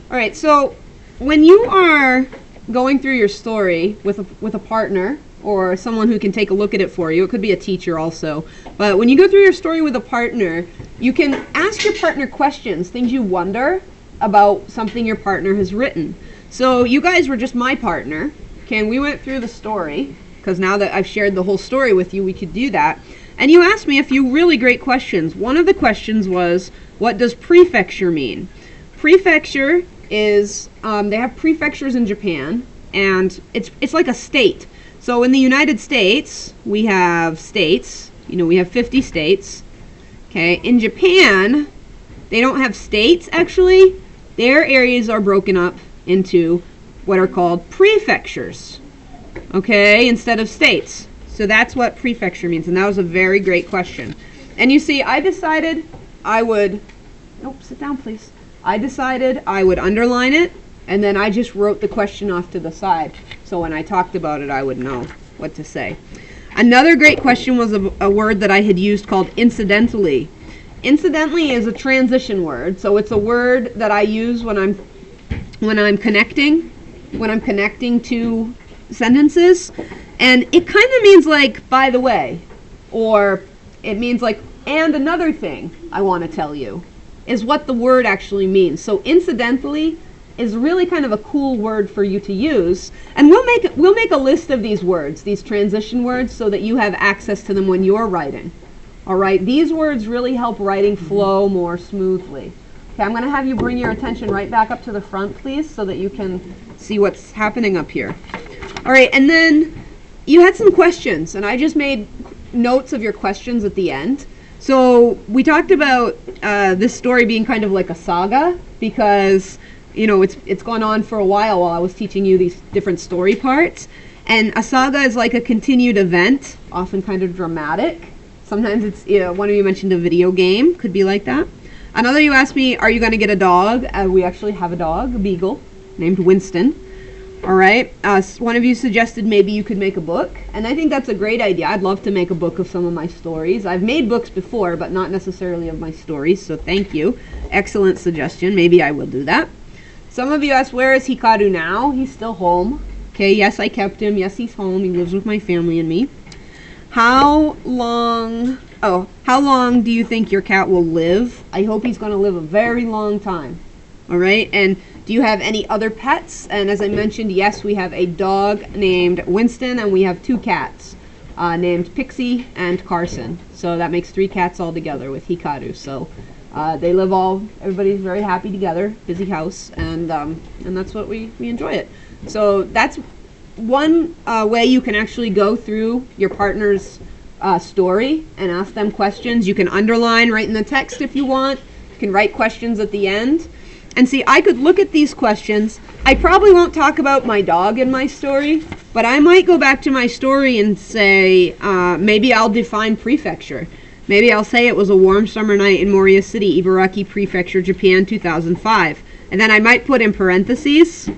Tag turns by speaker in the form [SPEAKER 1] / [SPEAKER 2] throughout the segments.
[SPEAKER 1] All right, so when you are going through your story with a partner or someone who can take a look at it for you, it could be a teacher also, but when you go through your story with a partner, you can ask your partner questions, things you wonder about something your partner has written. So you guys were just my partner, okay, and we went through the story, because now that I've shared the whole story with you, we could do that. And you asked me a few really great questions. One of the questions was, what does prefecture mean? Prefecture is, they have prefectures in Japan, and it's like a state. So in the United States, we have states, we have 50 states. Okay, in Japan, they don't have states actually. Their areas are broken up into what are called prefectures, okay, instead of states. So that's what prefecture means, and that was a very great question. And you see, I decided I would, sit down please. I decided I would underline it, and then I just wrote the question off to the side. So when I talked about it, I would know what to say. Another great question was a word that I had used called incidentally. Incidentally is a transition word, so it's a word that I use when I'm connecting two sentences, and it kind of means like, by the way, or it means like, and another thing I want to tell you, is what the word actually means. So incidentally is really kind of a cool word for you to use, and we'll make a list of these words, these transition words, so that you have access to them when you're writing. All right, these words really help writing flow more smoothly. Okay, I'm going to have you bring your attention right back up to the front, please, so that you can see what's happening up here. All right, and then you had some questions, and I just made notes of your questions at the end. So we talked about this story being kind of like a saga, because it's gone on for a while I was teaching you these different story parts. And a saga is like a continued event, often kind of dramatic. Sometimes it's, one of you mentioned a video game, could be like that. Another, you asked me, are you going to get a dog? We actually have a dog, a beagle, named Winston. All right, one of you suggested maybe you could make a book, and I think that's a great idea. I'd love to make a book of some of my stories. I've made books before, but not necessarily of my stories, so thank you. Excellent suggestion. Maybe I will do that. Some of you asked, where is Hikaru now? He's still home. Okay, yes, I kept him. Yes, he's home. He lives with my family and me. How long do you think your cat will live? I hope he's going to live a very long time. All right, and do you have any other pets? And as I mentioned, yes, we have a dog named Winston, and we have 2 cats named Pixie and Carson. So that makes 3 cats all together with Hikaru. So they live everybody's very happy together, busy house, and that's what we enjoy it. So that's one way you can actually go through your partner's story and ask them questions. You can underline right in the text if you want. You can write questions at the end. And see, I could look at these questions. I probably won't talk about my dog in my story, but I might go back to my story and say, maybe I'll define prefecture. Maybe I'll say it was a warm summer night in Moriya City, Ibaraki Prefecture, Japan, 2005. And then I might put in parentheses,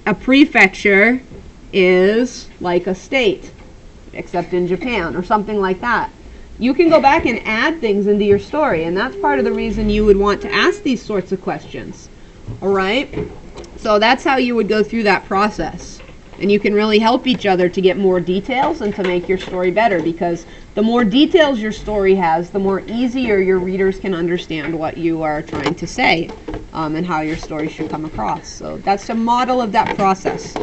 [SPEAKER 1] a prefecture is like a state, except in Japan, or something like that. You can go back and add things into your story, and that's part of the reason you would want to ask these sorts of questions. All right? So that's how you would go through that process. And you can really help each other to get more details and to make your story better, because the more details your story has, the more easier your readers can understand what you are trying to say and how your story should come across. So that's a model of that process.